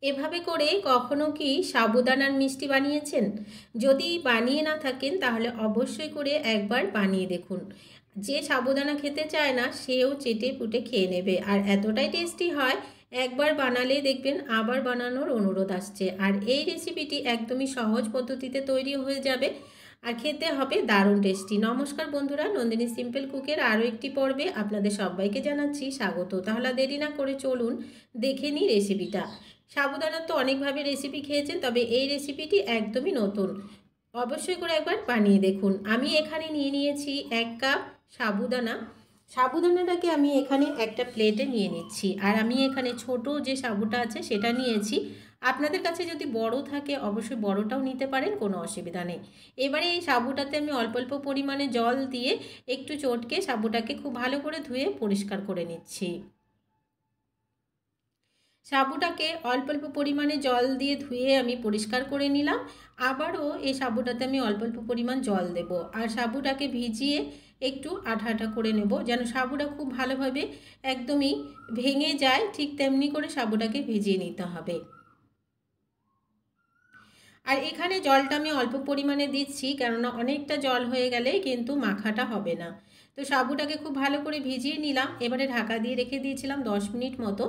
এভাবে করে কখনো কি সাবুদানার মিষ্টি বানিয়েছেন? যদি বানিয়ে না থাকেন তাহলে অবশ্যই করে একবার বানিয়ে দেখুন। যে সাবুদানা খেতে চায় না সেও চেটে পুটে খেয়ে নেবে, আর এতটাই টেস্টি হয়। একবার বানালেই দেখবেন আবার বানানোর অনুরোধ আসছে। আর এই রেসিপিটি একদমই সহজ পদ্ধতিতে তৈরি হয়ে যাবে, আর খেতে হবে দারুণ টেস্টি। নমস্কার বন্ধুরা, নন্দিনী সিম্পল কুকের আরও একটি পর্বে আপনাদের সবাইকে জানাচ্ছি স্বাগত। তাহলে দেরি না করে চলুন দেখে নিই রেসিপিটা। সাবুদানার তো অনেকভাবে রেসিপি খেয়েছেন, তবে এই রেসিপিটি একদমই নতুন। অবশ্যই করে একবার বানিয়ে দেখুন। আমি এখানে নিয়ে নিয়েছি 1 কাপ সাবুদানা। সাবুদানাটাকে আমি এখানে একটা প্লেটে নিয়ে নিচ্ছি, আর আমি এখানে ছোট যে সাবুটা আছে সেটা নিয়েছি। আপনাদের কাছে যদি বড় থাকে অবশ্যই বড়টাও নিতে পারেন, কোনো অসুবিধা নেই। এবারে এই সাবুটাতে আমি অল্প অল্প পরিমাণে জল দিয়ে একটু চটকে সাবুটাকে খুব ভালো করে ধুয়ে পরিষ্কার করে নিচ্ছি। সাবুটাকে অল্প অল্প পরিমাণে জল দিয়ে ধুয়ে আমি পরিষ্কার করে নিলাম। আবারও এই সাবুটাতে আমি অল্প অল্প পরিমাণ জল দেব, আর সাবুটাকে ভিজিয়ে একটু আঠা আঠা করে নেব, যেন সাবুটা খুব ভালোভাবে একদমই ভেঙে যায়। ঠিক তেমনি করে সাবুটাকে ভিজিয়ে নিতে হবে। আর এখানে জলটা আমি অল্প পরিমাণে দিচ্ছি, কেননা অনেকটা জল হয়ে গেলে কিন্তু মাখাটা হবে না। তো সাবুটাকে খুব ভালো করে ভিজিয়ে নিলাম। এবারে ঢাকা দিয়ে রেখে দিয়েছিলাম 10 মিনিট মতো।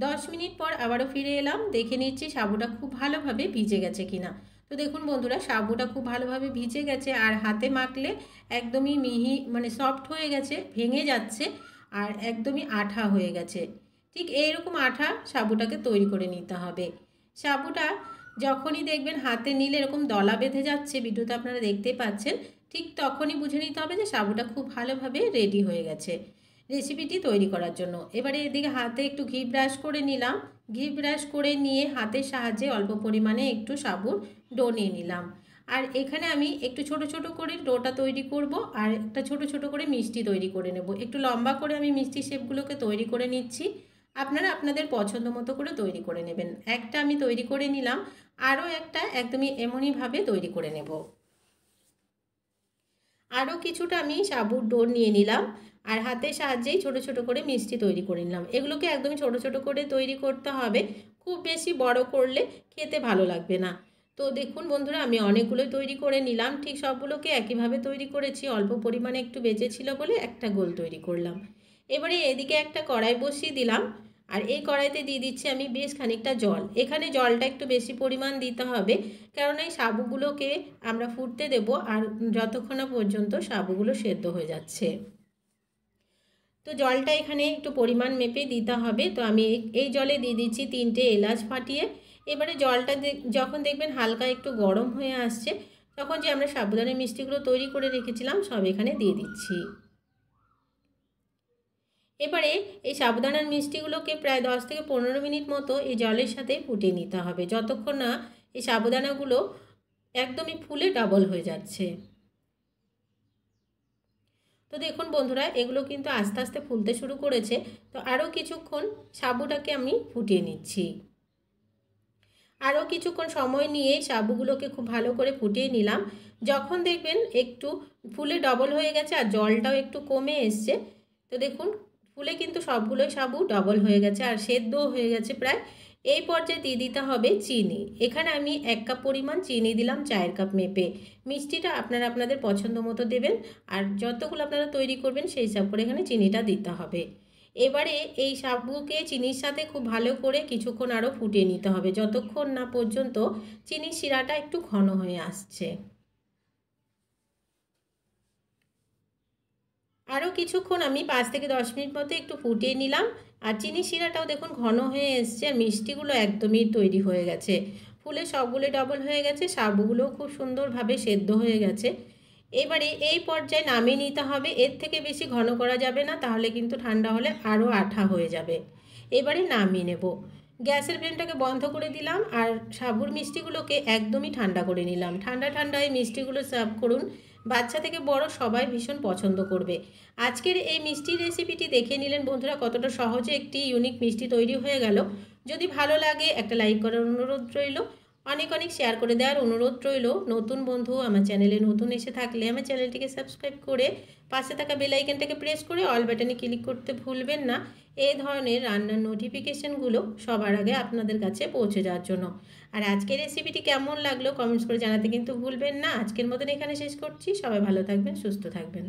10 মিনিট পর আবারও ফিরে এলাম, দেখে নিচ্ছি সাবুটা খুব ভালোভাবে ভিজে গেছে কিনা। তো দেখুন বন্ধুরা, সাবুটা খুব ভালোভাবে ভিজে গেছে, আর হাতে মাখলে একদমই মিহি মানে সফট হয়ে গেছে, ভেঙে যাচ্ছে, আর একদমই আঠা হয়ে গেছে। ঠিক এইরকম আঠা সাবুটাকে তৈরি করে নিতে হবে। সাবুটা যখনই দেখবেন হাতে নিলে এরকম দলা বেঁধে যাচ্ছে, ভিডিওতে আপনারা দেখতেই পাচ্ছেন, ঠিক তখনই বুঝে নিতে হবে যে সাবুটা খুব ভালোভাবে রেডি হয়ে গেছে রেসিপিটি তৈরি করার জন্য। এবারে এদিকে হাতে একটু ঘি ব্রাশ করে নিলাম। ঘি ব্রাশ করে নিয়ে হাতের সাহায্যে অল্প পরিমাণে একটু সাবুর ডো নিয়ে নিলাম। আর এখানে আমি একটু ছোট ছোট করে ডোটা তৈরি করব, আর একটা ছোট ছোট করে মিষ্টি তৈরি করে নেব। একটু লম্বা করে আমি মিষ্টি শেপগুলোকে তৈরি করে নিচ্ছি। আপনারা আপনাদের পছন্দ মতো করে তৈরি করে নেবেন। একটা আমি তৈরি করে নিলাম, আরও একটা একদমই এমনইভাবে তৈরি করে নেব। আরও কিছুটা আমি সাবুর ডো নিয়ে নিলাম, আর হাতের সাহায্যেই ছোট ছোট করে মিষ্টি তৈরি করে নিলাম। এগুলোকে একদমই ছোট ছোট করে তৈরি করতে হবে, খুব বেশি বড় করলে খেতে ভালো লাগবে না। তো দেখুন বন্ধুরা, আমি অনেকগুলোই তৈরি করে নিলাম। ঠিক সবগুলোকে একইভাবে তৈরি করেছি, অল্প পরিমাণে একটু বেঁচে ছিল বলে একটা গোল তৈরি করলাম। এবারে এদিকে একটা কড়াই বসিয়ে দিলাম, আর এই কড়াইতে দিয়ে দিচ্ছি আমি বেশ খানিকটা জল। এখানে জলটা একটু বেশি পরিমাণ দিতে হবে, কারণ এই সাবুগুলোকে আমরা ফুটতে দেব, আর যতক্ষণ না পর্যন্ত সাবুগুলো সেদ্ধ হয়ে যাচ্ছে। তো জলটা এখানে একটু পরিমাণ মেপে দিতে হবে। তো আমি এই জলে দিয়ে দিচ্ছি 3টে এলাচ ফাটিয়ে। এবারে জলটা যখন দেখবেন হালকা একটু গরম হয়ে আসছে, তখন যে আমরা সাবুদানা মিষ্টিগুলো তৈরি করে রেখেছিলাম সব এখানে দিয়ে দিচ্ছি। এবারে এই সাবুদানার মিষ্টিগুলোকে প্রায় 10 থেকে 15 মিনিট মতো এই জলের সাথে ফুটিয়ে নিতে হবে, যতক্ষণ না এই সাবুদানাগুলো একদমই ফুলে ডাবল হয়ে যাচ্ছে। তো দেখুন বন্ধুরা, এগুলো কিন্তু আস্তে আস্তে ফুলতে শুরু করেছে। তো আরও কিছুক্ষণ সাবুটাকে আমি ফুটিয়ে নিচ্ছি। আরও কিছুক্ষণ সময় নিয়ে সাবুগুলোকে খুব ভালো করে ফুটিয়ে নিলাম। যখন দেখবেন একটু ফুলে ডবল হয়ে গেছে আর জলটাও একটু কমে এসছে, তো দেখুন ফুলে কিন্তু সবগুলোই সাবু ডবল হয়ে গেছে আর সেদ্ধও হয়ে গেছে প্রায়। এই পর্যায়ে দিয়ে দিতে হবে চিনি। এখানে আমি 1 কাপ পরিমাণ চিনি দিলাম, চায়ের কাপ মেপে। মিষ্টিটা আপনারা আপনাদের পছন্দ মতো দেবেন, আর যতগুলো আপনারা তৈরি করবেন সেই হিসাব করে এখানে চিনিটা দিতে হবে। এবারে এই সাবুকে চিনির সাথে খুব ভালো করে কিছুক্ষণ আরও ফুটিয়ে নিতে হবে, যতক্ষণ না পর্যন্ত চিনির শিরাটা একটু ঘন হয়ে আসছে। আরও কিছুক্ষণ আমি 5 থেকে 10 মিনিট মতো একটু ফুটিয়ে নিলাম, আর চিনির শিরাটাও দেখুন ঘন হয়ে এসছে, আর মিষ্টিগুলো একদমই তৈরি হয়ে গেছে। ফুলে সবগুলো ডবল হয়ে গেছে, সাবুগুলোও খুব সুন্দরভাবে সেদ্ধ হয়ে গেছে। এবারে এই পর্যায়ে নামিয়ে নিতে হবে। এর থেকে বেশি ঘন করা যাবে না, তাহলে কিন্তু ঠান্ডা হলে আরও আঠা হয়ে যাবে। এবারে নামিয়ে নেব। গ্যাসের ফ্লেমটাকে বন্ধ করে দিলাম, আর সাবুর মিষ্টিগুলোকে একদমই ঠান্ডা করে নিলাম। ঠান্ডা ঠান্ডা এই মিষ্টিগুলো সার্ভ করুন, বাচ্চা থেকে বড় সবাই ভীষণ পছন্দ করবে। আজকের এই মিষ্টি রেসিপিটি দেখে নিলেন বন্ধুরা, কতটা সহজে একটি ইউনিক মিষ্টি তৈরি হয়ে গেল। যদি ভালো লাগে একটা লাইক করার অনুরোধ রইল। অনেক অনেক শেয়ার করে দেওয়ার অনুরোধ রইল। নতুন বন্ধু আমার চ্যানেলে নতুন এসে থাকলে আমার চ্যানেলটিকে সাবস্ক্রাইব করে পাশে থাকা বেল আইকনটাকে প্রেস করে অল বাটনে ক্লিক করতে ভুলবেন না, এই ধরনের রান্নার নোটিফিকেশানগুলো সবার আগে আপনাদের কাছে পৌঁছে যাওয়ার জন্য। আর আজকের রেসিপিটি কেমন লাগলো কমেন্টস করে জানাতে কিন্তু ভুলবেন না। আজকের মতন এখানে শেষ করছি। সবাই ভালো থাকবেন, সুস্থ থাকবেন।